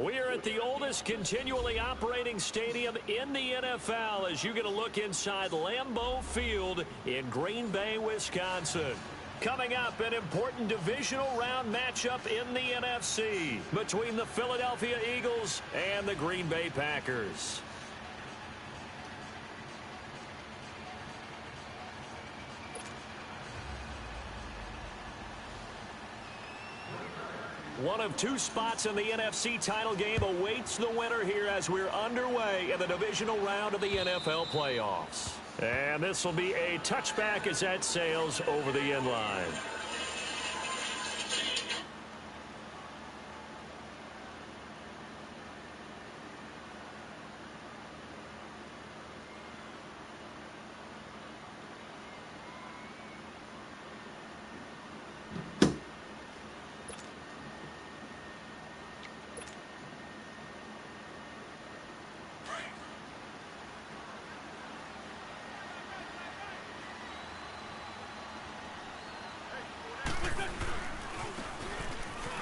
We are at the oldest continually operating stadium in the NFL as you get a look inside Lambeau Field in Green Bay, Wisconsin. Coming up, an important divisional round matchup in the NFC between the Philadelphia Eagles and the Green Bay Packers. One of two spots in the NFC title game awaits the winner here as we're underway in the divisional round of the NFL playoffs. And this will be a touchback as that sails over the end line.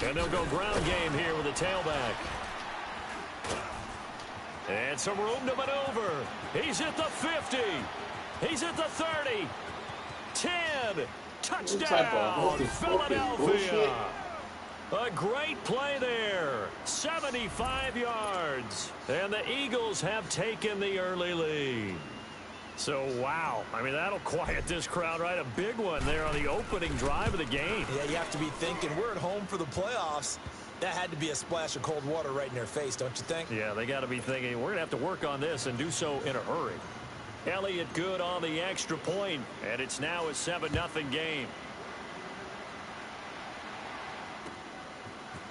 And they'll go ground game here with a tailback. And some room to maneuver. He's at the 50. He's at the 30. 10. Touchdown, Philadelphia. A great play there. 75 yards. And the Eagles have taken the early lead. So, wow. I mean, that'll quiet this crowd, right? A big one there on the opening drive of the game. Yeah, you have to be thinking, we're at home for the playoffs. That had to be a splash of cold water right in their face, don't you think? Yeah, they got to be thinking, we're going to have to work on this and do so in a hurry. Elliott good on the extra point, and it's now a 7-0 game.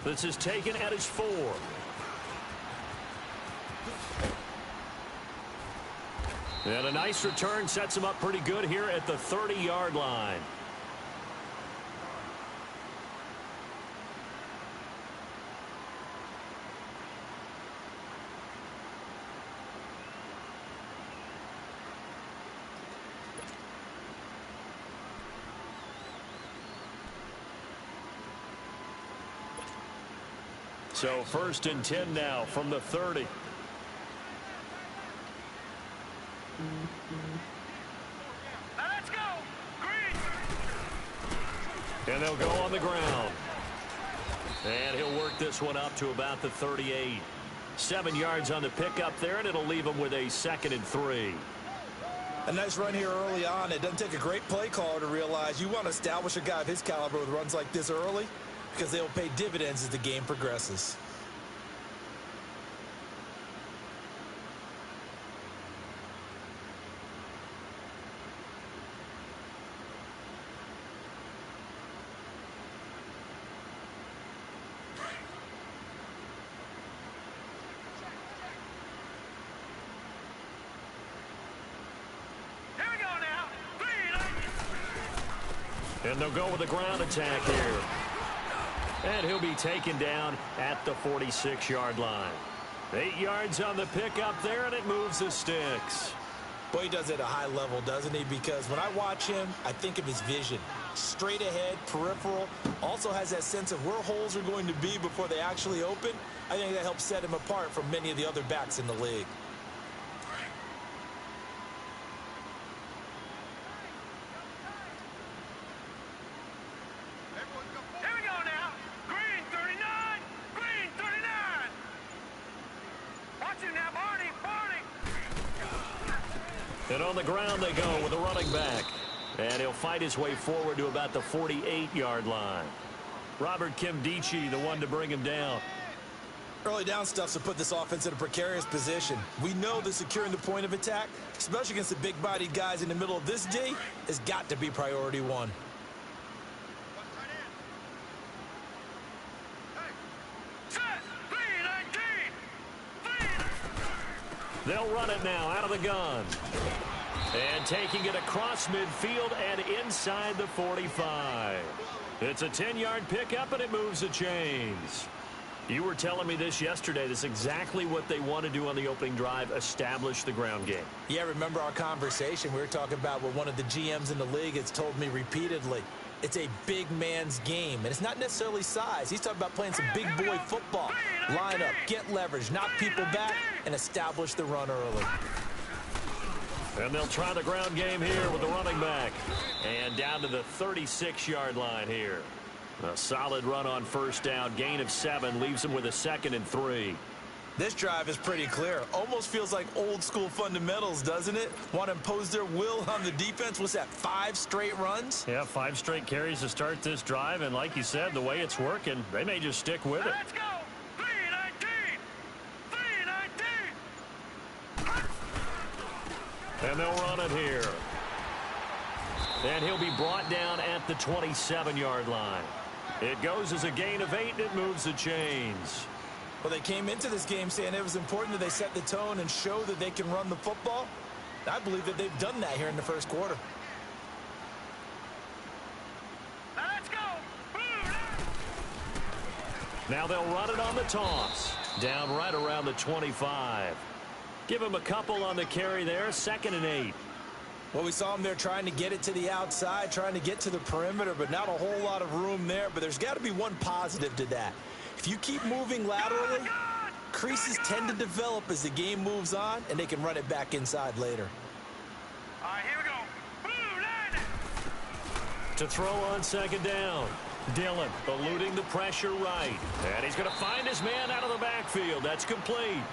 This is taken at his 4. And a nice return sets him up pretty good here at the 30-yard line. So 1st and 10 now from the 30. Let's go! Green! And they'll go on the ground. And he'll work this one up to about the 38. 7 yards on the pickup there, and it'll leave him with a 2nd and 3. A nice run here early on. It doesn't take a great play caller to realize you want to establish a guy of his caliber with runs like this early because they'll pay dividends as the game progresses. And they'll go with a ground attack here. And he'll be taken down at the 46-yard line. 8 yards on the pickup there, and it moves the sticks. Boy, he does it at a high level, doesn't he? Because when I watch him, I think of his vision. Straight ahead, peripheral, also has that sense of where holes are going to be before they actually open. I think that helps set him apart from many of the other backs in the league. And on the ground they go with a running back. And he'll fight his way forward to about the 48-yard line. Robert Kimdichie, the one to bring him down. Early down stuffs to put this offense in a precarious position. We know that securing the point of attack, especially against the big-bodied guys in the middle of this D, has got to be priority one. They'll run it now out of the gun. And taking it across midfield and inside the 45. It's a 10-yard pickup, and it moves the chains. You were telling me this yesterday. This is exactly what they want to do on the opening drive, establish the ground game. Yeah, remember our conversation. We were talking about what one of the GMs in the league has told me repeatedly. It's a big man's game, and it's not necessarily size. He's talking about playing some big boy football. Line up, get leverage, knock people back, and establish the run early. And they'll try the ground game here with the running back. And down to the 36-yard line here. A solid run on first down. Gain of 7 leaves them with a 2nd and 3. This drive is pretty clear. Almost feels like old school fundamentals, doesn't it? Want to impose their will on the defense. What's that, 5 straight runs? Yeah, 5 straight carries to start this drive. And like you said, the way it's working, they may just stick with it. Let's go. 3-19. 3-19. And they'll run it here. And he'll be brought down at the 27-yard line. It goes as a gain of 8, and it moves the chains. Well, they came into this game saying it was important that they set the tone and show that they can run the football. I believe that they've done that here in the first quarter. Let's go. Now they'll run it on the toss. Down right around the 25. Give him a couple on the carry there. 2nd and 8. Well, we saw him there trying to get it to the outside, trying to get to the perimeter, but not a whole lot of room there. But there's got to be one positive to that. If you keep moving laterally, creases tend to develop as the game moves on, and they can run it back inside later. All right, here we go. To throw on 2nd down. Dillon eluding the pressure right. And he's going to find his man out of the backfield. That's complete.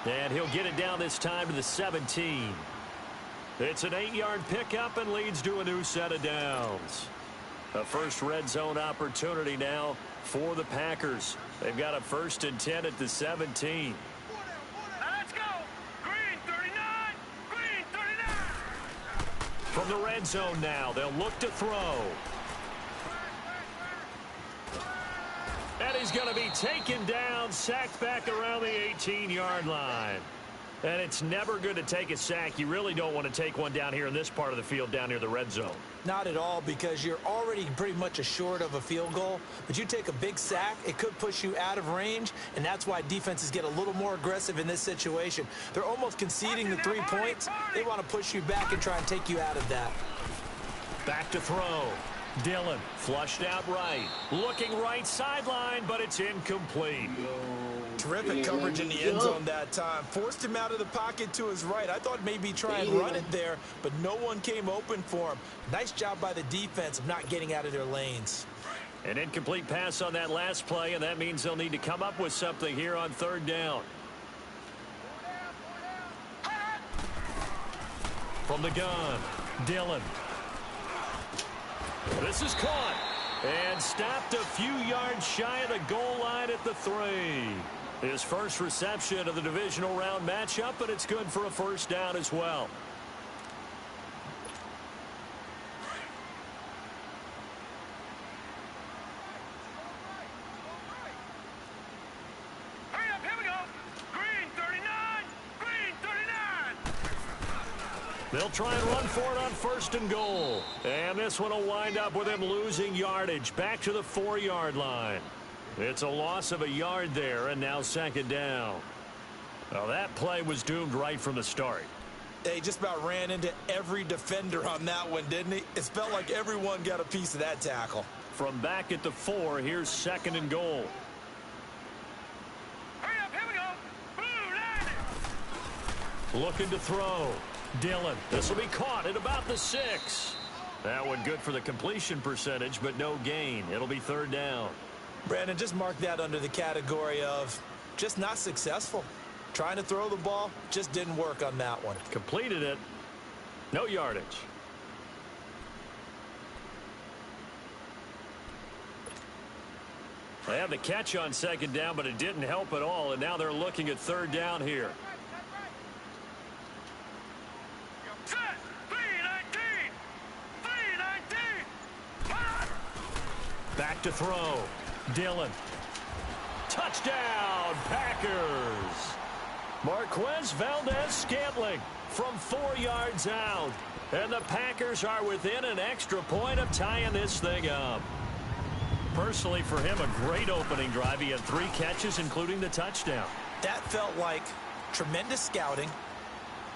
And he'll get it down this time to the 17. It's an 8-yard pickup and leads to a new set of downs. A first red zone opportunity now for the Packers. They've got a 1st and 10 at the 17. Let's go. Green 39. Green 39. From the red zone now, they'll look to throw. And he's going to be taken down, sacked back around the 18-yard line. And it's never good to take a sack. You really don't want to take one down here in this part of the field down near the red zone. Not at all, because you're already pretty much assured of a field goal. But you take a big sack, it could push you out of range, and that's why defenses get a little more aggressive in this situation. They're almost conceding the 3 points. They want to push you back and try and take you out of that. Back to throw. Dillon flushed out right. Looking right sideline, but it's incomplete. Terrific coverage in the end zone that time. Forced him out of the pocket to his right. I thought maybe try and run it there, but no one came open for him. Nice job by the defense of not getting out of their lanes. An incomplete pass on that last play, and that means they'll need to come up with something here on 3rd down. From the gun, Dillon. This is caught and stopped a few yards shy of the goal line at the 3. His first reception of the divisional round matchup, but it's good for a 1st down as well. Hurry up, here we go. Green 39. Green 39. They'll try and run for it on 1st and goal. And this one will wind up with him losing yardage back to the 4-yard line. It's a loss of a yard there, and now 2nd down. Well, that play was doomed right from the start. They just about ran into every defender on that one, didn't he? It felt like everyone got a piece of that tackle. From back at the 4, here's 2nd and goal. Hurry up, here we go. Blue line. Looking to throw. Dillon. This will be caught at about the 6. That one good for the completion percentage, but no gain. It'll be 3rd down. Brandon, just mark that under the category of just not successful. Trying to throw the ball, just didn't work on that one. Completed it. No yardage. They had the catch on 2nd down, but it didn't help at all, and now they're looking at 3rd down here. Set. 3-19. 3-19. Back to throw. Dillon. Touchdown, Packers. Marquez Valdez-Scantling from 4 yards out. And the Packers are within an extra point of tying this thing up. Personally, for him, a great opening drive. He had 3 catches, including the touchdown. That felt like tremendous scouting,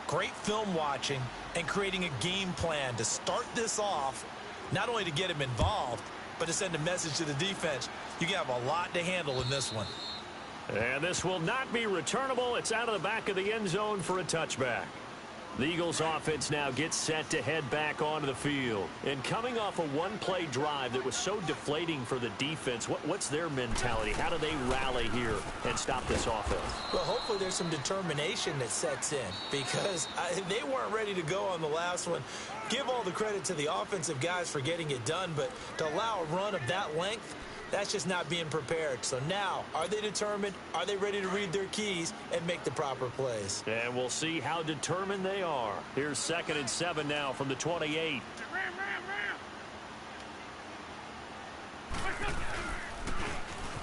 great film watching, and creating a game plan to start this off not only to get him involved, but to send a message to the defense. You can have a lot to handle in this one. And this will not be returnable. It's out of the back of the end zone for a touchback. The Eagles offense now gets set to head back onto the field. And coming off a one-play drive that was so deflating for the defense, what's their mentality? How do they rally here and stop this offense? Well, hopefully there's some determination that sets in because they weren't ready to go on the last one. Give all the credit to the offensive guys for getting it done, but to allow a run of that length, that's just not being prepared. So now, are they determined? Are they ready to read their keys and make the proper plays? And we'll see how determined they are. Here's 2nd and 7 now from the 28.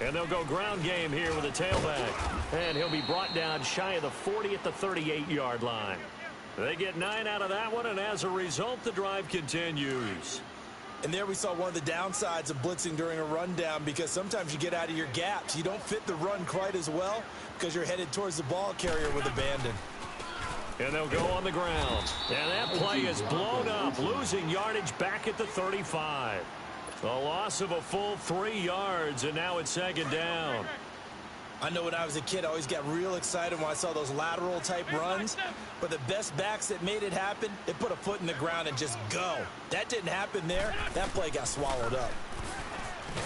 And they'll go ground game here with a tailback. And he'll be brought down shy of the 40 at the 38-yard line. They get 9 out of that one, and as a result, the drive continues. And there we saw one of the downsides of blitzing during a rundown because sometimes you get out of your gaps. You don't fit the run quite as well because you're headed towards the ball carrier with abandon. And they'll go on the ground. And that play is blown up, losing yardage back at the 35. A loss of a full 3 yards, and now it's 2nd down. I know when I was a kid, I always got real excited when I saw those lateral-type runs. But the best backs that made it happen, they put a foot in the ground and just go. That didn't happen there. That play got swallowed up.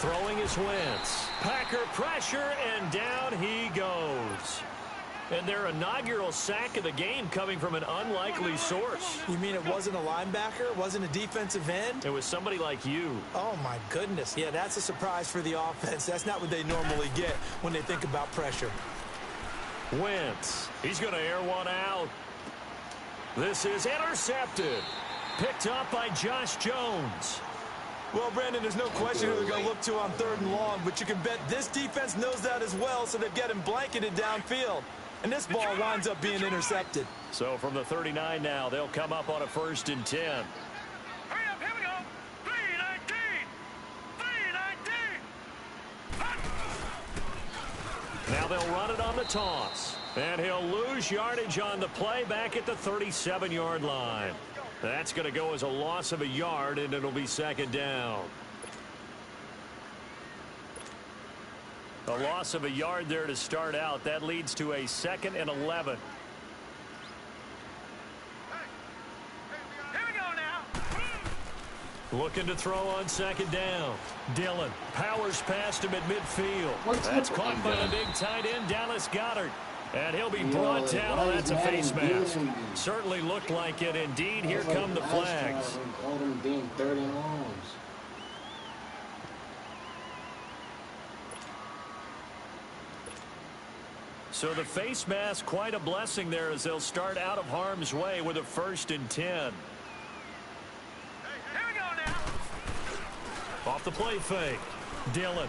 Throwing is Wentz. Packer pressure, and down he goes. And their inaugural sack of the game coming from an unlikely source. You mean it wasn't a linebacker? It wasn't a defensive end? It was somebody like you. Oh, my goodness. Yeah, that's a surprise for the offense. That's not what they normally get when they think about pressure. Wentz. He's going to air one out. This is intercepted. Picked up by Josh Jones. Well, Brandon, there's no question who they're going to look to on 3rd and long, but you can bet this defense knows that as well, so they've got him blanketed downfield. And this ball winds up being intercepted. So from the 39 now, they'll come up on a 1st and 10. Hurry up, here we go. 3-19. 3-19. Now they'll run it on the toss. And he'll lose yardage on the play back at the 37-yard line. That's going to go as a loss of a yard, and it'll be 2nd down. A loss of a yard there to start out. That leads to a 2nd and 11. Here we go now. Looking to throw on 2nd down. Dillon powers past him at midfield. That's caught by the big tight end, Dallas Goedert. And he'll be brought down, and that's a face mask. Certainly looked like it. Indeed, here come the flags. So the face mask, quite a blessing there as they'll start out of harm's way with a 1st and 10. Here we go now. Off the play fake. Dillon.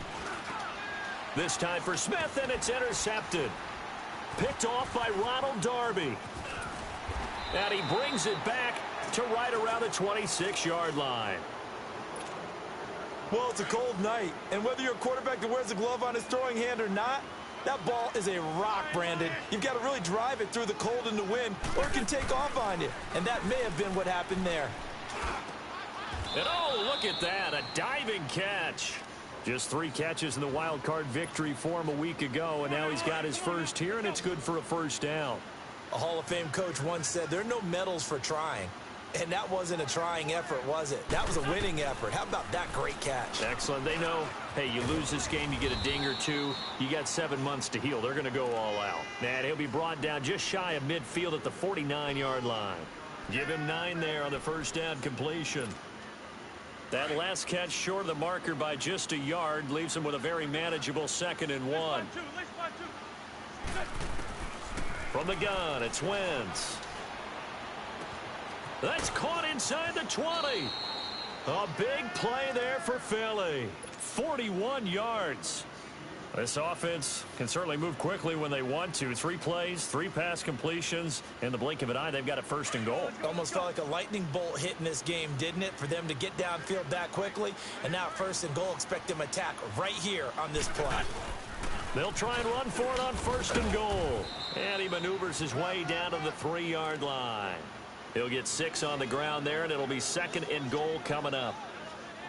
This time for Smith, and it's intercepted. Picked off by Ronald Darby. And he brings it back to right around the 26-yard line. Well, it's a cold night, and whether you're a quarterback that wears a glove on his throwing hand or not, that ball is a rock, Brandon. You've got to really drive it through the cold and the wind, or it can take off on you. And that may have been what happened there. And oh, look at that, a diving catch. Just 3 catches in the wild card victory for him a week ago, and now he's got his first here, and it's good for a 1st down. A Hall of Fame coach once said there are no medals for trying. And that wasn't a trying effort, was it? That was a winning effort. How about that great catch? Excellent. They know, hey, you lose this game, you get a ding or 2. You got 7 months to heal. They're going to go all out. And he'll be brought down just shy of midfield at the 49-yard line. Give him 9 there on the 1st down completion. That last catch short of the marker by just a yard leaves him with a very manageable 2nd and 1. From the gun, it's Wentz. That's caught inside the 20. A big play there for Philly. 41 yards. This offense can certainly move quickly when they want to. 3 plays, 3 pass completions. In the blink of an eye, they've got a 1st and goal. Almost felt like a lightning bolt hit in this game, didn't it? For them to get downfield that quickly. And now 1st and goal, expect them to attack right here on this play. They'll try and run for it on 1st and goal. And he maneuvers his way down to the 3-yard line. He'll get 6 on the ground there, and it'll be 2nd and goal coming up.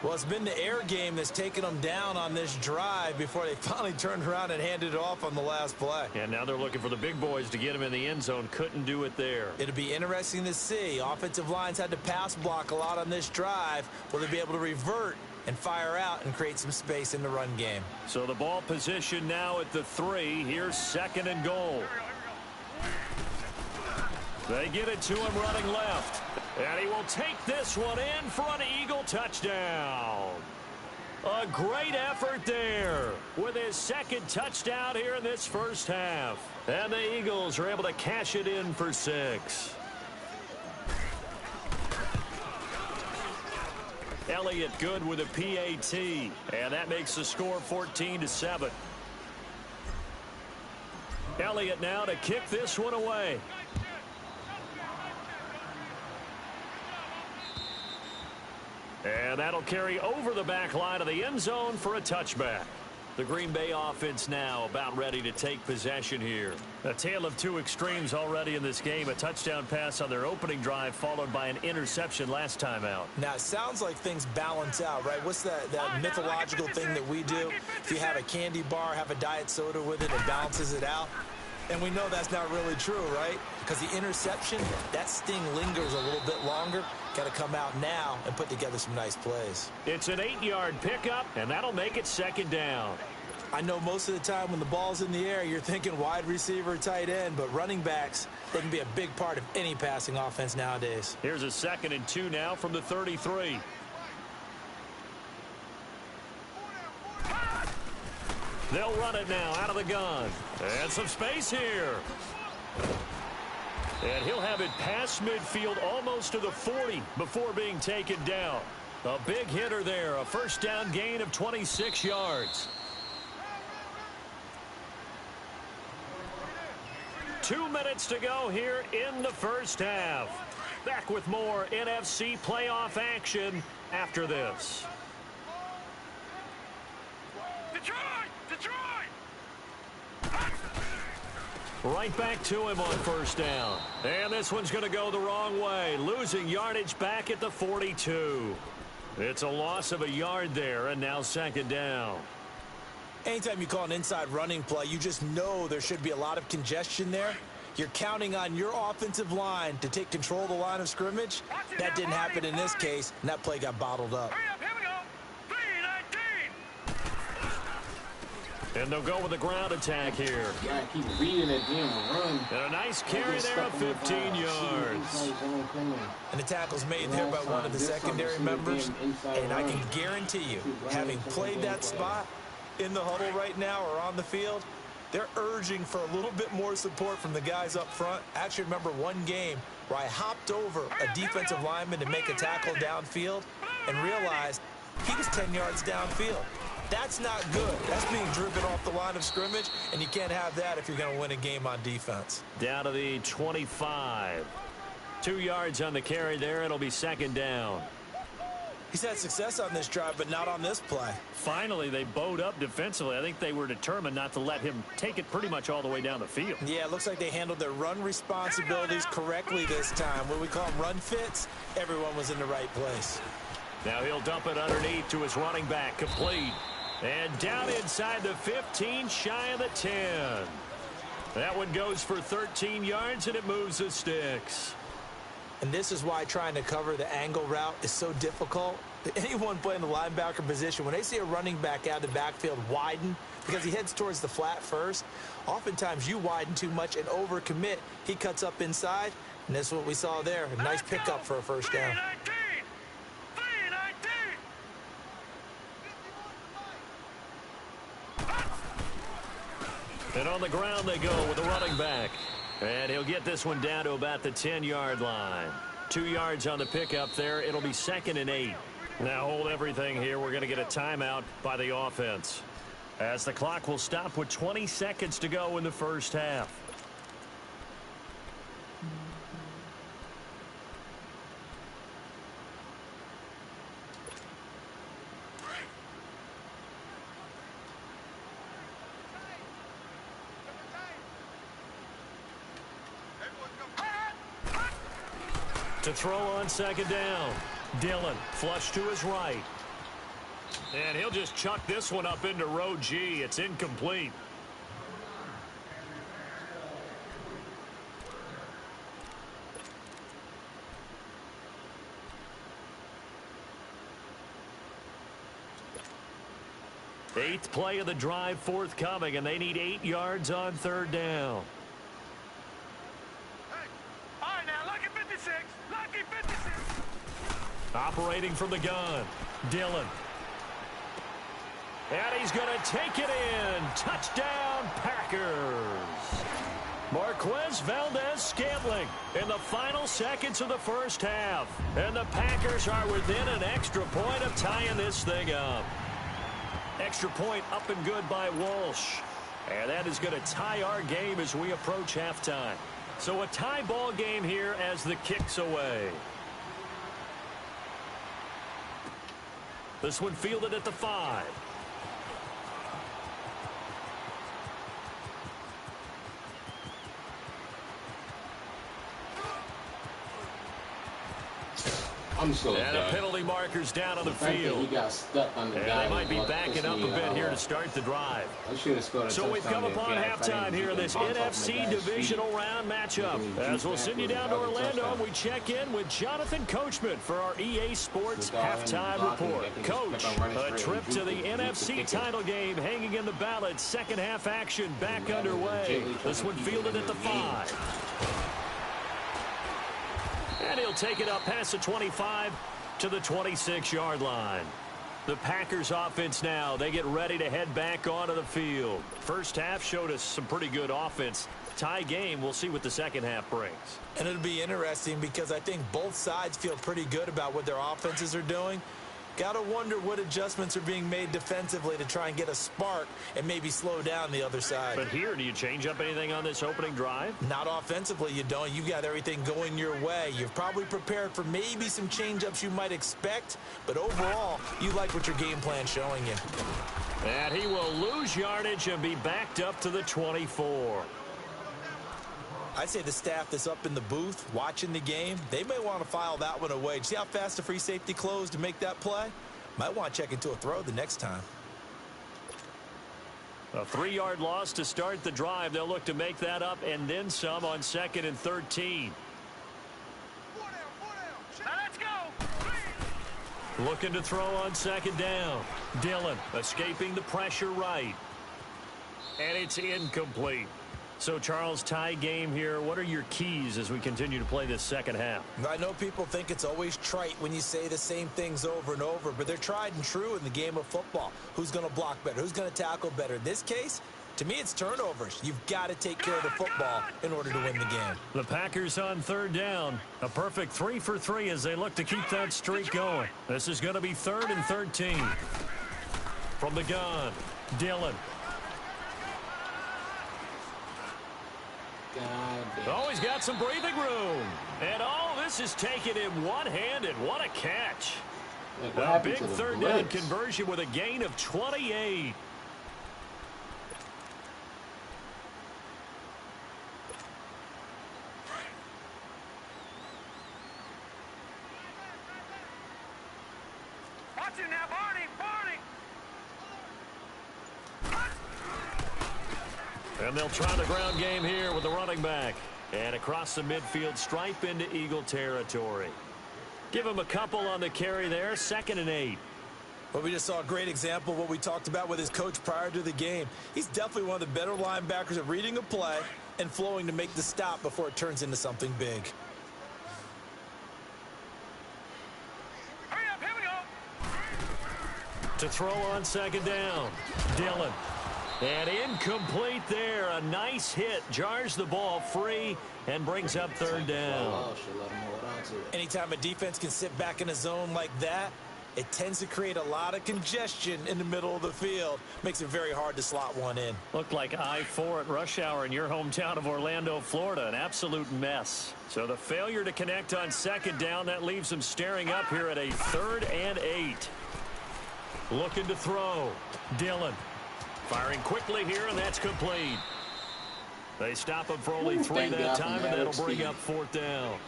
Well, it's been the air game that's taken them down on this drive before they finally turned around and handed it off on the last play. And now they're looking for the big boys to get him in the end zone. Couldn't do it there. It'll be interesting to see. Offensive lines had to pass block a lot on this drive. Will they be able to revert and fire out and create some space in the run game? So the ball position now at the 3. Here's 2nd and goal. They get it to him running left. And he will take this one in for an Eagle touchdown. A great effort there with his 2nd touchdown here in this first half. And the Eagles are able to cash it in for 6. Elliott good with a PAT. And that makes the score 14-7. Elliott now to kick this one away. And that'll carry over the back line of the end zone for a touchback. The Green Bay offense now about ready to take possession here. A tale of two extremes already in this game. A touchdown pass on their opening drive followed by an interception last time out. Now, it sounds like things balance out, right? What's that mythological thing that we do? If you have a candy bar, have a diet soda with it, it balances it out. And we know that's not really true, right? Because the interception, that sting lingers a little bit longer. Got to come out now and put together some nice plays. It's an 8-yard pickup, and that'll make it 2nd down. I know most of the time when the ball's in the air, you're thinking wide receiver, tight end, but running backs, they can be a big part of any passing offense nowadays. Here's a 2nd and 2 now from the 33. They'll run it now out of the gun. And some space here. And he'll have it past midfield almost to the 40 before being taken down. A big hitter there. A first down gain of 26 yards. 2 minutes to go here in the first half. Back with more NFC playoff action after this. Detroit! Detroit! Right back to him on first down. And this one's going to go the wrong way. Losing yardage back at the 42. It's a loss of a yard there, and now 2nd down. Anytime you call an inside running play, you just know there should be a lot of congestion there. You're counting on your offensive line to take control of the line of scrimmage. That didn't happen in this case, and that play got bottled up. Hurry up, here we go. 3-19. And they'll go with a ground attack here. Yeah, keep reading that damn run. And a nice carry there of 15 yards. And the tackle's made there by one of the secondary members. And I can guarantee you, having played that spot in the huddle right now or on the field, they're urging for a little bit more support from the guys up front. I actually remember one game where I hopped over a defensive lineman to make a tackle downfield and realized he was 10 yards downfield. That's not good. That's being driven off the line of scrimmage, and you can't have that if you're going to win a game on defense. Down to the 25. 2 yards on the carry there. It'll be 2nd down. He's had success on this drive, but not on this play. Finally, they bowed up defensively. I think they were determined not to let him take it pretty much all the way down the field. Yeah, it looks like they handled their run responsibilities correctly this time. What we call them run fits, everyone was in the right place. Now he'll dump it underneath to his running back, complete. And down inside the 15, shy of the 10. That one goes for 13 yards, and it moves the sticks. And this is why trying to cover the angle route is so difficult. Anyone playing the linebacker position, when they see a running back out of the backfield widen, because he heads towards the flat first, oftentimes you widen too much and overcommit. He cuts up inside, and that's what we saw there. A nice pickup for a first down. 3-19. And on the ground they go with the running back. And he'll get this one down to about the 10-yard line. 2 yards on the pickup there. It'll be 2nd and 8. Now hold everything here. We're going to get a timeout by the offense, as the clock will stop with 20 seconds to go in the first half. To throw on 2nd down. Dillon flush to his right. And he'll just chuck this one up into row G. It's incomplete. Eighth play of the drive forthcoming, and they need 8 yards on third down. Hey. All right, now, lucky 56. Lucky 56. Operating from the gun, Dillon. And he's going to take it in. Touchdown, Packers. Marquez Valdez-Scantling in the final seconds of the first half. And the Packers are within an extra point of tying this thing up. Extra point up and good by Walsh. And that is going to tie our game as we approach halftime. So a tie ball game here as the kick's away. This one fielded at the 5. I'm so and done. a penalty marker's down on the field. He got stuck on the guy. They might be backing up a bit here to start the drive. I should have scored a So we've come upon halftime here in this NFC divisional round matchup. As we'll send you down to Orlando, we check in with Jonathan Coachman for our EA Sports halftime report. Coach, a trip to the NFC title game hanging in the balance. Second half action back underway. This one fielded at the 5. And he'll take it up past the 25 to the 26-yard line. The Packers offense now, they get ready to head back onto the field. First half showed us some pretty good offense. Tie game, we'll see what the second half brings. And it'll be interesting because I think both sides feel pretty good about what their offenses are doing. Got to wonder what adjustments are being made defensively to try and get a spark and maybe slow down the other side. But here, do you change up anything on this opening drive? Not offensively, you don't. You got everything going your way. You've probably prepared for maybe some change-ups you might expect, but overall, you like what your game plan's showing you. And he will lose yardage and be backed up to the 24. I'd say the staff that's up in the booth watching the game, they may want to file that one away. See how fast the free safety closed to make that play? Might want to check into a throw the next time. A 3-yard loss to start the drive. They'll look to make that up and then some on 2nd and 13. Now let's go. Looking to throw on 2nd down. Dillon escaping the pressure right. And it's incomplete. So, Charles, tie game here. What are your keys as we continue to play this second half? I know people think it's always trite when you say the same things over and over, but they're tried and true in the game of football. Who's going to block better? Who's going to tackle better? In this case, to me, it's turnovers. You've got to take care of the football in order to win the game. The Packers on 3rd down. A perfect 3 for 3 as they look to keep that streak going. This is going to be 3rd and 13. From the gun, Dillon. He's got some breathing room. And all this is taken in one-handed. What a catch. A big 3rd down conversion with a gain of 28. Watch it now, Barney. And they'll try the ground game here with the running back. And across the midfield stripe into Eagle territory. Give him a couple on the carry there. 2nd and 8. Well, we just saw a great example of what we talked about with his coach prior to the game. He's definitely one of the better linebackers at reading a play and flowing to make the stop before it turns into something big. Hurry up, here we go. To throw on 2nd down. Dillon. And incomplete there. A nice hit. Jars the ball free and brings up 3rd down. Anytime a defense can sit back in a zone like that, it tends to create a lot of congestion in the middle of the field. Makes it very hard to slot one in. Looked like I-4 at rush hour in your hometown of Orlando, Florida. An absolute mess. So the failure to connect on 2nd down, that leaves them staring up here at a 3rd and 8. Looking to throw. Dillon. Firing quickly here, and that's complete. They stop him for only 3 that time, and that'll bring up 4th down.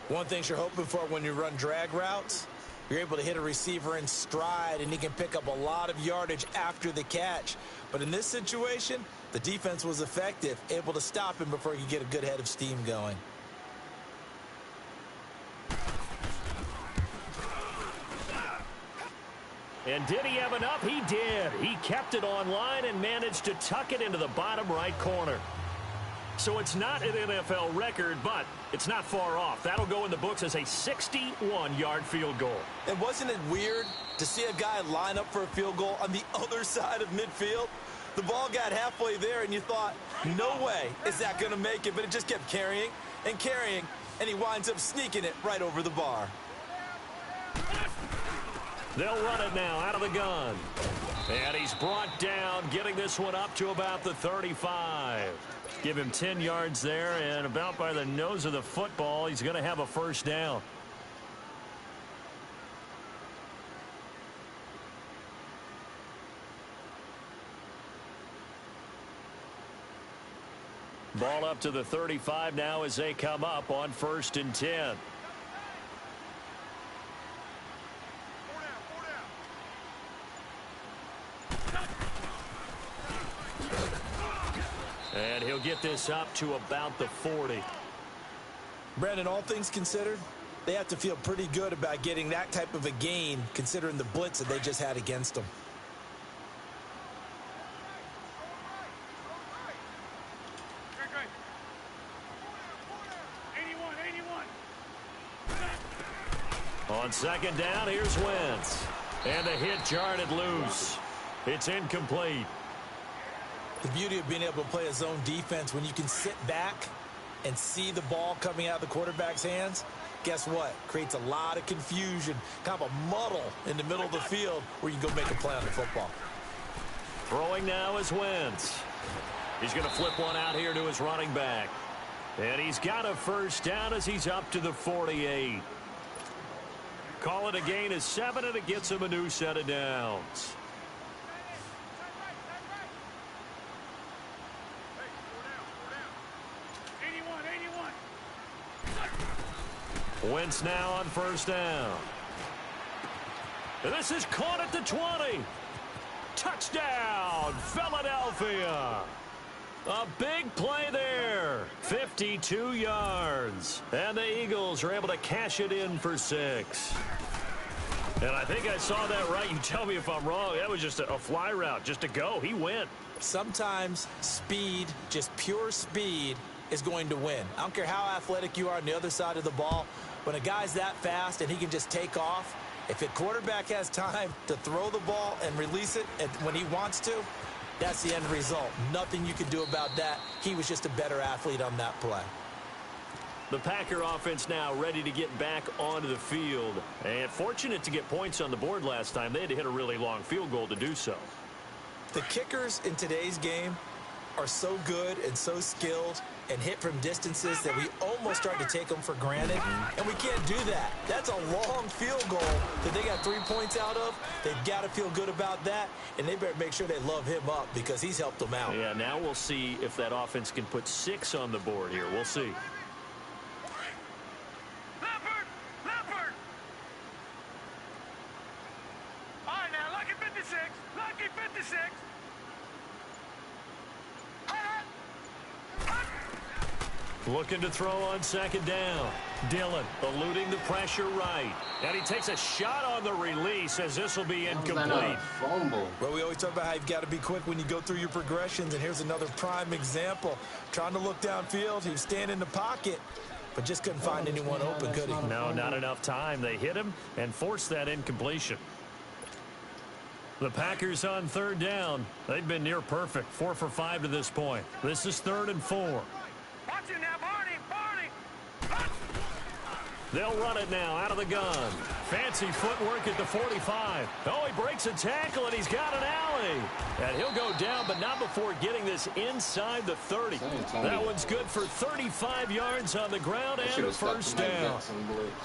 One thing you're hoping for when you run drag routes, You're able to hit a receiver in stride, and he can pick up a lot of yardage after the catch. But in this situation, the defense was effective, able to stop him before he could get a good head of steam going. And did he have enough? He did. He kept it online and managed to tuck it into the bottom right corner. So it's not an NFL record, but it's not far off. That'll go in the books as a 61-yard field goal. And wasn't it weird to see a guy line up for a field goal on the other side of midfield? The ball got halfway there, and you thought, no way is that going to make it, but it just kept carrying, and he winds up sneaking it right over the bar. They'll run it now out of the gun. And he's brought down, getting this one up to about the 35. Give him 10 yards there, and about by the nose of the football, he's going to have a first down. Ball up to the 35 now as they come up on 1st and 10. And he'll get this up to about the 40. Brandon, all things considered, they have to feel pretty good about getting that type of a gain, considering the blitz that they just had against them. On 2nd down, here's Wentz. And the hit jarred loose. It's incomplete. The beauty of being able to play a zone defense when you can sit back and see the ball coming out of the quarterback's hands, guess what? Creates a lot of confusion, kind of a muddle in the middle of the field where you can go make a play on the football. Throwing now is Wentz. He's going to flip one out here to his running back. And he's got a first down as he's up to the 48. Call it a gain of 7, and it gets him a new set of downs. Wentz now on 1st down. And this is caught at the 20. Touchdown, Philadelphia. A big play there. 52 yards. And the Eagles are able to cash it in for 6. And I think I saw that right. You tell me if I'm wrong. That was just a fly route, just to go. He went. Sometimes speed, just pure speed, is going to win. I don't care how athletic you are on the other side of the ball. When a guy's that fast and he can just take off, if a quarterback has time to throw the ball and release it when he wants to, that's the end result. Nothing you can do about that. He was just a better athlete on that play. The Packer offense now ready to get back onto the field. And fortunate to get points on the board last time. They had to hit a really long field goal to do so. The kickers in today's game are so good and so skilled and hit from distances that we almost start to take them for granted, and we can't do that. That's a long field goal that they got 3 points out of. They've got to feel good about that, and they better make sure they love him up because he's helped them out. Yeah, now we'll see if that offense can put 6 on the board here. We'll see. Leopard! All right, now, lucky 56. Lucky 56. Looking to throw on 2nd down. Dillon eluding the pressure right. And he takes a shot on the release as this will be incomplete. Fumble. Well, we always talk about how you've got to be quick when you go through your progressions, and here's another prime example. Trying to look downfield, he was standing in the pocket, but just couldn't find anyone open, could he? No, not enough time. They hit him and forced that incompletion. The Packers on 3rd down. They've been near perfect, 4 for 5 to this point. This is 3rd and 4. Watch it now, Barney! They'll run it now out of the gun. Fancy footwork at the 45. Oh, he breaks a tackle, and he's got an alley. And he'll go down, but not before getting this inside the 30. That one's good for 35 yards on the ground and a first down.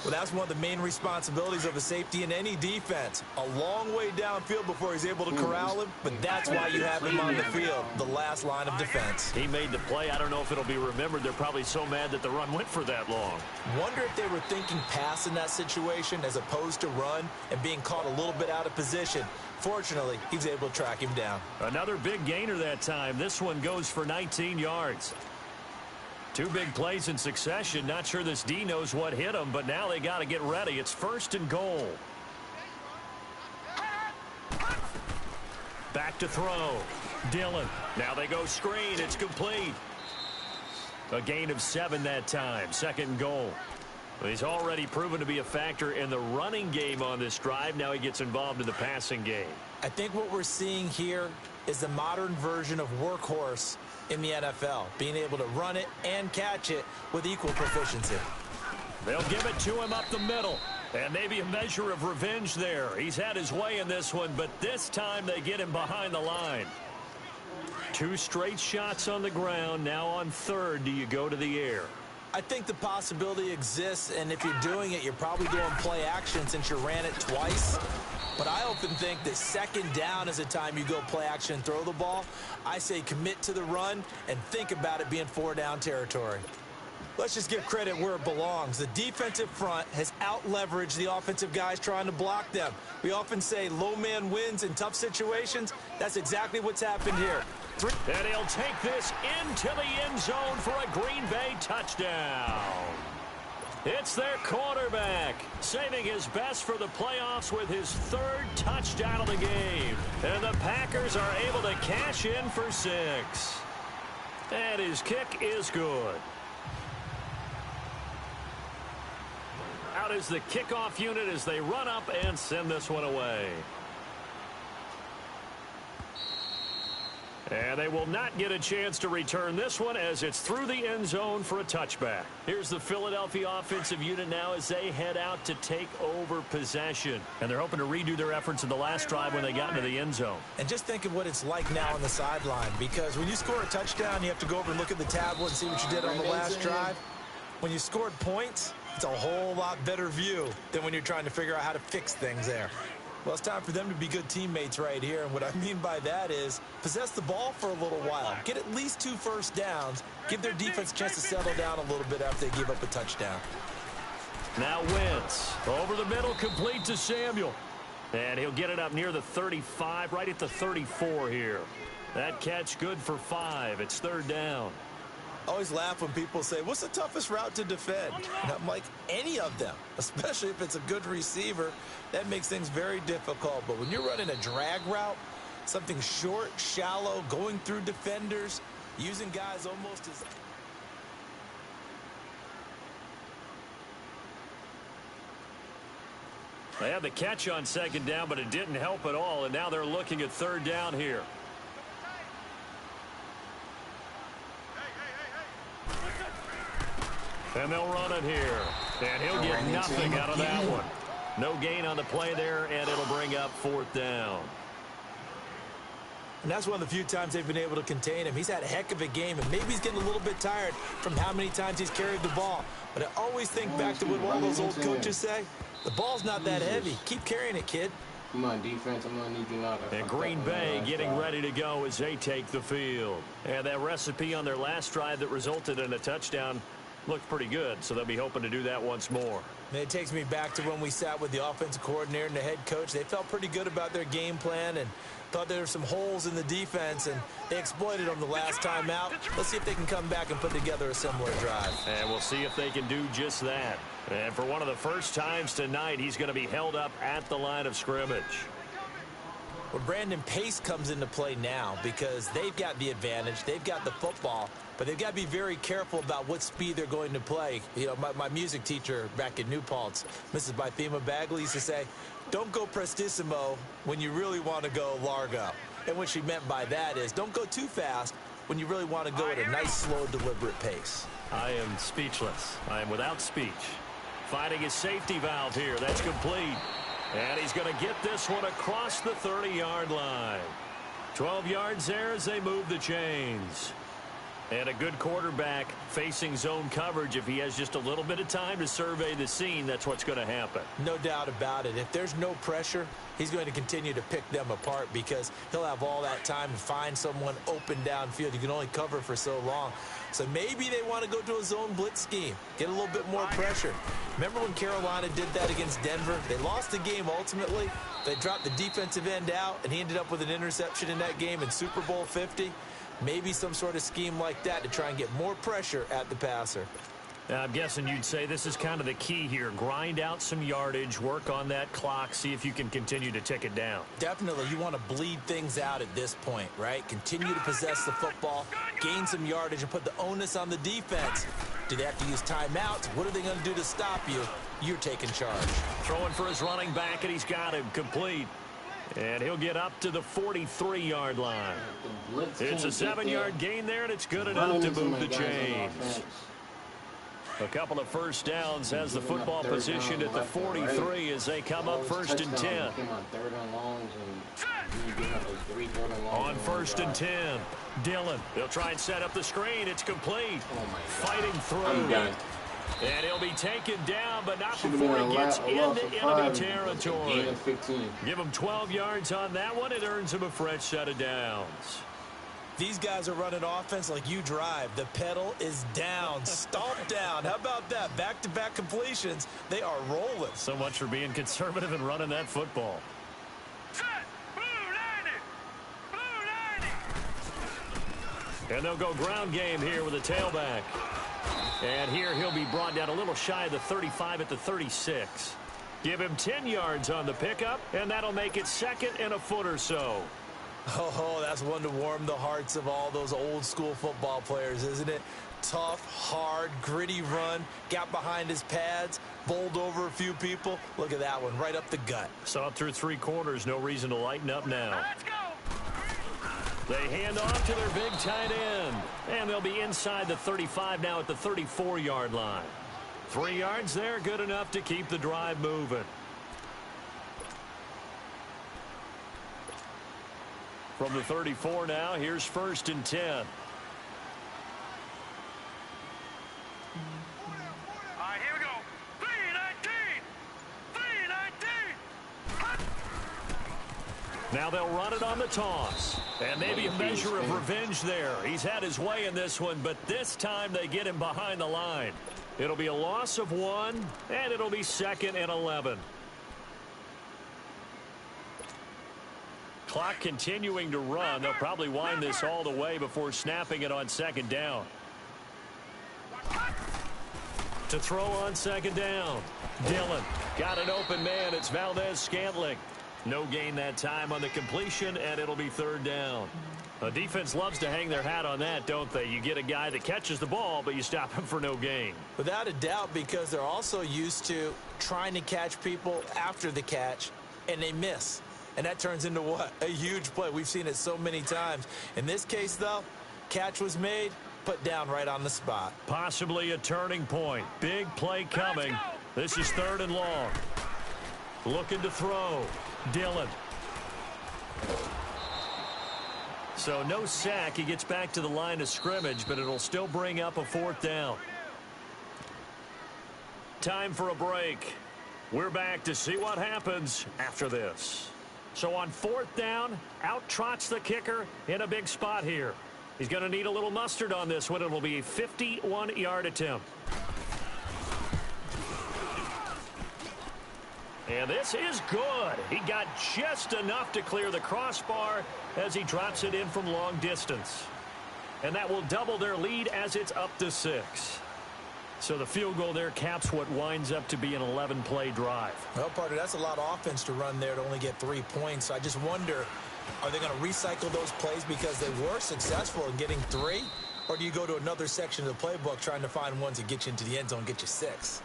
Well, that's one of the main responsibilities of a safety in any defense. A long way downfield before he's able to corral him, but that's why you have him on the field, the last line of defense. He made the play. I don't know if it'll be remembered. They're probably so mad that the run went for that long. Wonder if they were thinking pass in that situation as opposed opposed to run and being caught a little bit out of position. Fortunately, he's able to track him down. Another big gainer that time. This one goes for 19 yards. Two big plays in succession. Not sure this D knows what hit him, but now they got to get ready. It's 1st and goal. Back to throw. Dillon. Now they go screen. It's complete. A gain of 7 that time. 2nd and goal. He's already proven to be a factor in the running game on this drive. Now he gets involved in the passing game. I think what we're seeing here is the modern version of workhorse in the NFL, being able to run it and catch it with equal proficiency. They'll give it to him up the middle. And maybe a measure of revenge there. He's had his way in this one, but this time they get him behind the line. 2 straight shots on the ground. Now on 3rd, do you go to the air? I think the possibility exists, and if you're doing it, you're probably doing play action since you ran it twice. But I often think that 2nd down is the time you go play action and throw the ball. I say commit to the run and think about it being 4-down territory. Let's just give credit where it belongs. The defensive front has out-leveraged the offensive guys trying to block them. We often say low man wins in tough situations. That's exactly what's happened here. And he'll take this into the end zone for a Green Bay touchdown. It's their quarterback, saving his best for the playoffs with his 3rd touchdown of the game. And the Packers are able to cash in for 6. And his kick is good. Out is the kickoff unit as they run up and send this one away. And they will not get a chance to return this one as it's through the end zone for a touchback. Here's the Philadelphia offensive unit now as they head out to take over possession. And they're hoping to redo their efforts in the last drive when they got into the end zone. And just think of what it's like now on the sideline, because when you score a touchdown, you have to go over and look at the tablet and see what you did on the last drive. When you scored points, it's a whole lot better view than when you're trying to figure out how to fix things there. Well, it's time for them to be good teammates right here. And what I mean by that is possess the ball for a little while. Get at least 2 first downs. Give their defense a chance to settle down a little bit after they give up a touchdown. Now Wentz over the middle, complete to Samuel. And he'll get it up near the 35, right at the 34 here. That catch good for 5. It's 3rd down. I always laugh when people say, what's the toughest route to defend? And I'm like, any of them, especially if it's a good receiver. That makes things very difficult. But when you're running a drag route, something short, shallow, going through defenders, using guys almost as... They had the catch on 2nd down, but it didn't help at all. And now they're looking at 3rd down here. And they'll run it here. And he'll get nothing out of that one. No gain on the play there, and it'll bring up 4th down. And that's one of the few times they've been able to contain him. He's had a heck of a game, and maybe he's getting a little bit tired from how many times he's carried the ball. But I always think back to what one of those old coaches say. The ball's not that heavy. Keep carrying it, kid. Come on, defense. I'm going to need you now. And Green Bay getting ready to go as they take the field. And that recipe on their last drive that resulted in a touchdown looked pretty good, so they'll be hoping to do that once more. And it takes me back to when we sat with the offensive coordinator and the head coach. They felt pretty good about their game plan and thought there were some holes in the defense, and they exploited them the last time out. Let's see if they can come back and put together a similar drive. And we'll see if they can do just that. And for one of the first times tonight, he's going to be held up at the line of scrimmage. Well, Brandon, pace comes into play now because they've got the advantage. They've got the football, but they've got to be very careful about what speed they're going to play. You know, my music teacher back in New Paltz, Mrs. Bythema Bagley, used to say, don't go prestissimo when you really want to go largo. And what she meant by that is don't go too fast when you really want to go at a nice, slow, deliberate pace. I am speechless. I am without speech. Finding his safety valve here. That's complete. And he's going to get this one across the 30-yard line. 12 yards there as they move the chains. And a good quarterback facing zone coverage, if he has just a little bit of time to survey the scene, that's what's going to happen. No doubt about it. If there's no pressure, he's going to continue to pick them apart because he'll have all that time to find someone open downfield. You can only cover for so long. So maybe they want to go to a zone blitz scheme, get a little bit more pressure. Remember when Carolina did that against Denver? They lost the game ultimately. They dropped the defensive end out, and he ended up with an interception in that game in Super Bowl 50. Maybe some sort of scheme like that to try and get more pressure at the passer. I'm guessing you'd say this is kind of the key here. Grind out some yardage, work on that clock, see if you can continue to tick it down. Definitely, you want to bleed things out at this point, right? Continue to possess the football, gain some yardage, and put the onus on the defense. Do they have to use timeouts? What are they going to do to stop you? You're taking charge. Throwing for his running back, and he's got him complete. And he'll get up to the 43-yard line. It's a 7-yard gain there, and it's good enough to move the chains. A couple of first downs has the football positioned at the 43 as they come up 1st and 10. On 1st and 10, Dillon. They'll try and set up the screen. It's complete. Fighting through. And he'll be taken down, but not before he gets into enemy territory. Give him 12 yards on that one. It earns him a fresh set of downs. These guys are running offense like you drive. The pedal is down, stomped down. How about that? Back-to-back completions. They are rolling. So much for being conservative and running that football. And they'll go ground game here with a tailback. And here he'll be brought down a little shy of the 35 at the 36. Give him 10 yards on the pickup, and that'll make it 2nd and a foot or so. Oh, that's one to warm the hearts of all those old-school football players, isn't it? Tough, hard, gritty run, got behind his pads, bowled over a few people. Look at that one, right up the gut. Saw it through 3 quarters, no reason to lighten up now. Let's go. They hand off to their big tight end. And they'll be inside the 35 now at the 34-yard line. 3 yards there, good enough to keep the drive moving. From the 34 now, here's 1st and 10. All right, here we go. 3-19. 3-19. Now they'll run it on the toss. And maybe a measure of revenge there. He's had his way in this one, but this time they get him behind the line. It'll be a loss of 1, and it'll be 2nd and 11. Clock continuing to run. They'll probably wind this all the way before snapping it on 2nd down. To throw on 2nd down. Dillon got an open man. It's Valdez-Scantling. No gain that time on the completion, and it'll be 3rd down. A defense loves to hang their hat on that, don't they? You get a guy that catches the ball, but you stop him for no gain. Without a doubt, because they're also used to trying to catch people after the catch, and they miss. And that turns into what? A huge play. We've seen it so many times. In this case, though, catch was made, put down right on the spot. Possibly a turning point. Big play coming. This is 3rd and long. Looking to throw. Dillon. So no sack. He gets back to the line of scrimmage, but it'll still bring up a 4th down. Time for a break. We're back to see what happens after this. So on 4th down, out trots the kicker in a big spot here. He's going to need a little mustard on this one. It'll be a 51-yard attempt. And this is good. He got just enough to clear the crossbar as he drops it in from long distance. And that will double their lead as it's up to 6. So the field goal there caps what winds up to be an 11-play drive. Well, partner, that's a lot of offense to run there to only get 3 points. So I just wonder, are they going to recycle those plays because they were successful in getting 3? Or do you go to another section of the playbook trying to find ones that get you into the end zone and get you 6?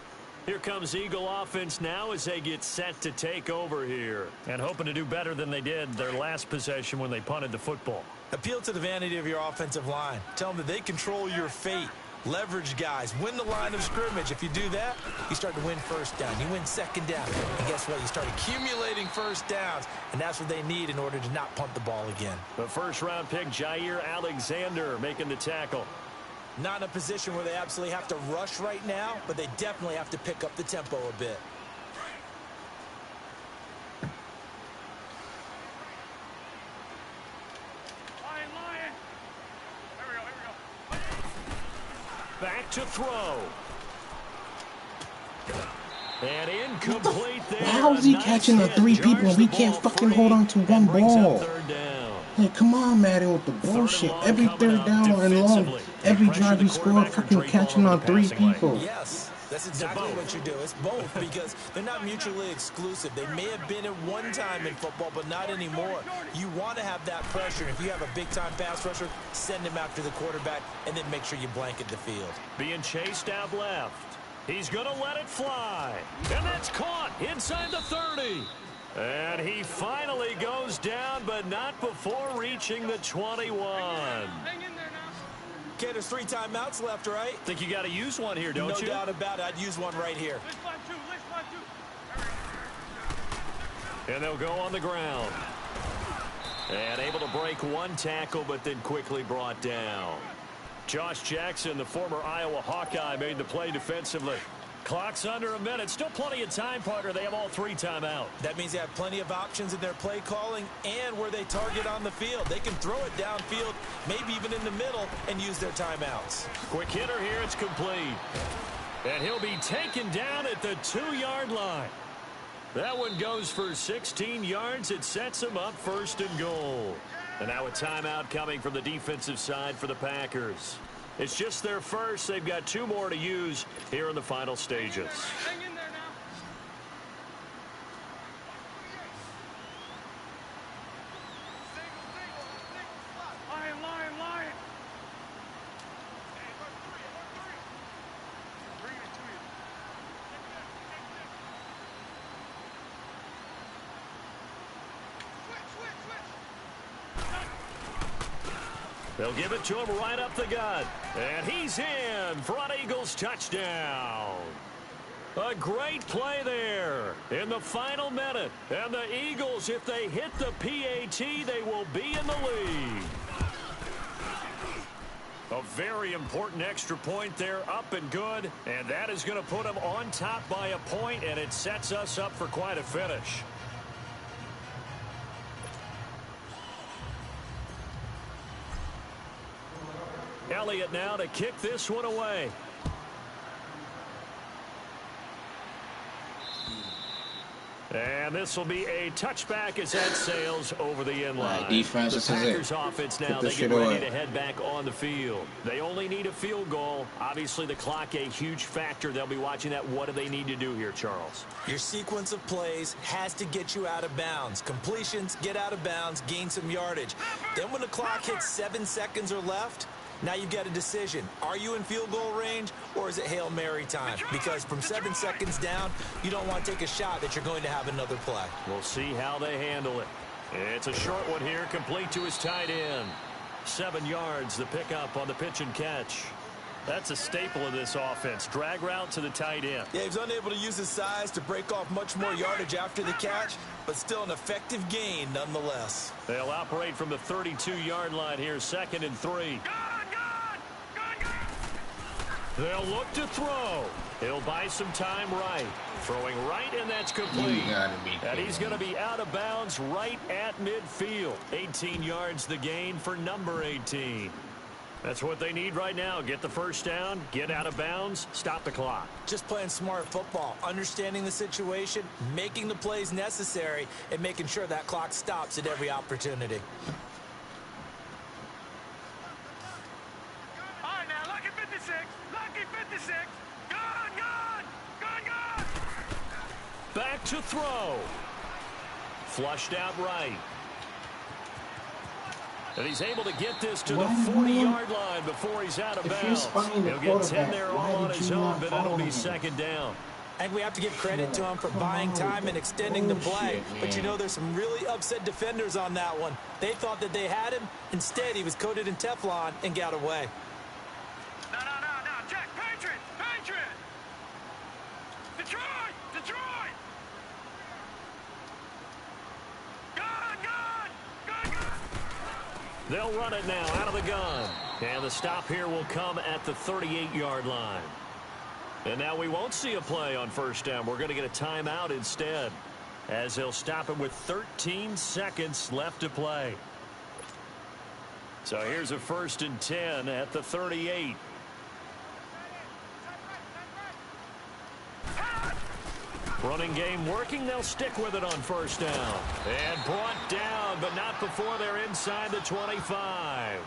Here comes Eagle offense now as they get set to take over here. And hoping to do better than they did their last possession when they punted the football. Appeal to the vanity of your offensive line. Tell them that they control your fate. Leverage guys. Win the line of scrimmage. If you do that, you start to win 1st down. You win 2nd down. And guess what? You start accumulating 1st downs. And that's what they need in order to not punt the ball again. The 1st-round pick, Jair Alexander, making the tackle. Not in a position where they absolutely have to rush right now, but they definitely have to pick up the tempo a bit. Lion. Here we go. Back to throw. And incomplete there. How is he catching the three people and we can't fucking hold on to one ball? Like, come on, Madden, with the bullshit. Every third down and long, every drive we score, fucking catching on three people. Yes, that's exactly what you do. It's both because they're not mutually exclusive. They may have been at one time in football, but not anymore. You want to have that pressure. If you have a big-time pass rusher, send him after the quarterback, and then make sure you blanket the field. Being chased out left. He's going to let it fly. And that's caught inside the 30. And he finally goes down, but not before reaching the 21. Hang in there now. Okay, there's 3 timeouts left, right? Think you got to use one here, don't you? No doubt about it. I'd use one right here. Let's fly two. And they'll go on the ground. And able to break one tackle, but then quickly brought down. Josh Jackson, the former Iowa Hawkeye, made the play defensively. Clock's under a minute. Still plenty of time, partner. They have all 3 timeouts. That means they have plenty of options in their play calling and where they target on the field. They can throw it downfield, maybe even in the middle, and use their timeouts. Quick hitter here. It's complete. And he'll be taken down at the 2-yard line. That one goes for 16 yards. It sets him up 1st and goal. And now a timeout coming from the defensive side for the Packers. It's just their first. They've got 2 more to use here in the final stages. Hang in there now. Lion. Bring it to you. They'll give it to him right up the gut. And he's in for an Eagles touchdown. A great play there in the final minute. And the Eagles, if they hit the PAT, they will be in the lead. A very important extra point there, up and good. And that is going to put them on top by a point, and it sets us up for quite a finish. Elliott now to kick this one away. And this will be a touchback as that sails over the end line. Defense, the Packers offense now, they get ready to head back on the field. They only need a field goal. Obviously, the clock a huge factor. They'll be watching that. What do they need to do here, Charles? Your sequence of plays has to get you out of bounds. Completions, get out of bounds, gain some yardage. Then when the clock hits 7 seconds or left, now you've got a decision. Are you in field goal range, or is it Hail Mary time? Because from 7 seconds down, you don't want to take a shot that you're going to have another play. We'll see how they handle it. It's a short one here, complete to his tight end. 7 yards, the pickup on the pitch and catch. That's a staple of this offense. Drag route to the tight end. Yeah, he's unable to use his size to break off much more yardage after the catch, but still an effective gain nonetheless. They'll operate from the 32-yard line here, 2nd and 3. They'll look to throw. He'll buy some time right. Throwing right, and that's complete. And he's going to be out of bounds right at midfield. 18 yards the gain for number 18. That's what they need right now. Get the first down, get out of bounds, stop the clock. Just playing smart football, understanding the situation, making the plays necessary, and making sure that clock stops at every opportunity. All right, now, lucky 56. Lucky 56. Gone. Back to throw. Flushed out right. And he's able to get this to the 40-yard line before he's out of bounds. He'll get 10 there all on his own, but it'll be 2nd down. And we have to give credit to him for buying time and extending the play. But you know, there's some really upset defenders on that one. They thought that they had him. Instead, he was coated in Teflon and got away. No. Jack, Patriot. Detroit. Gone. They'll run it now out of the gun. And the stop here will come at the 38-yard line. And now we won't see a play on first down. We're going to get a timeout instead, as they'll stop it with 13 seconds left to play. So here's a 1st and 10 at the 38. Running game working. They'll stick with it on first down. And brought down, but not before they're inside the 25.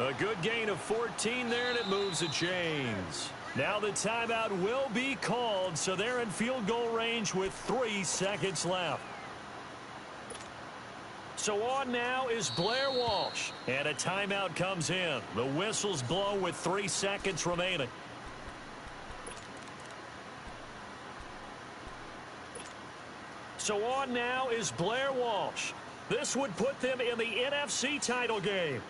A good gain of 14 there, and it moves the chains. Now the timeout will be called, so they're in field goal range with 3 seconds left. So on now is Blair Walsh, and a timeout comes in. The whistles blow with 3 seconds remaining. So on now is Blair Walsh. This would put them in the NFC title game.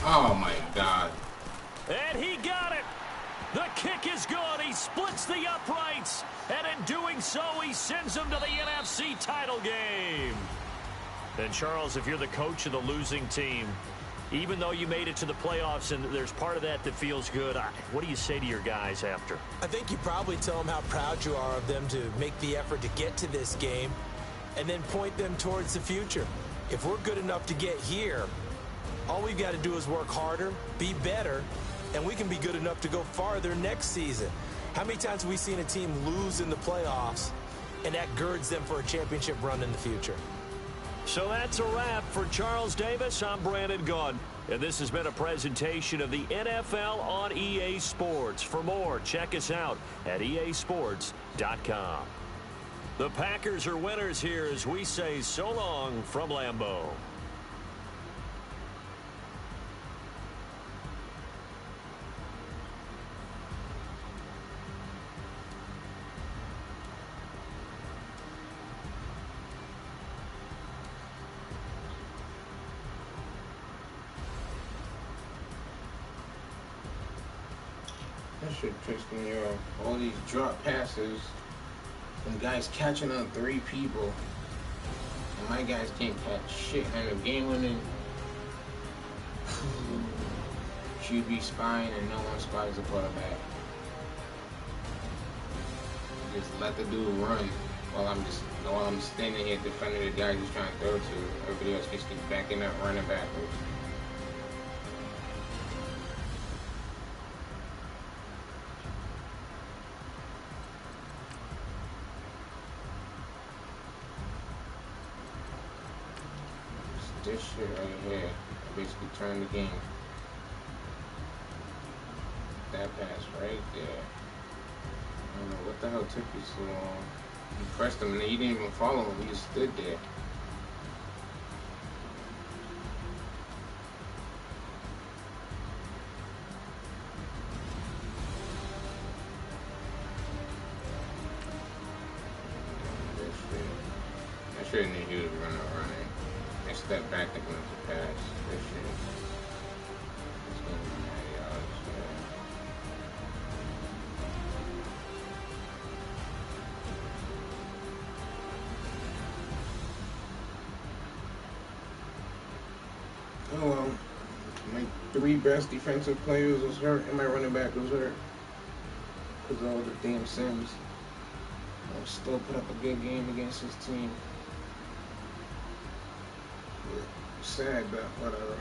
Oh, my God. And he got it. The kick is good. He splits the uprights. And in doing so, he sends them to the NFC title game. And, Charles, if you're the coach of the losing team, even though you made it to the playoffs and there's part of that feels good, what do you say to your guys after? I think you probably tell them how proud you are of them to make the effort to get to this game and then point them towards the future. If we're good enough to get here, all we've got to do is work harder, be better, and we can be good enough to go farther next season. How many times have we seen a team lose in the playoffs, and that girds them for a championship run in the future? So that's a wrap for Charles Davis. I'm Brandon Gunn, and this has been a presentation of the NFL on EA Sports. For more, check us out at easports.com. The Packers are winners here as we say so long from Lambeau. That shit pissed me off. All these drop passes, and guys catching on 3 people, and my guys can't catch shit. And the game winning QB spying, and no one spies the quarterback. Just let the dude run while I'm standing here defending the guy he's trying to throw to. Everybody else just keeps backing up, running backwards. This shit right here basically turned the game. That pass right there. I don't know what the hell took you so long. You pressed him and you didn't even follow him. You just stood there. That shit knew he was running. Step back and going to pass. This shit. It's going to be 9 yards. Oh well. My 3 best defensive players was hurt, and my running back was hurt. Because of all the damn Sims. I'll still put up a good game against his team. Sad, but whatever.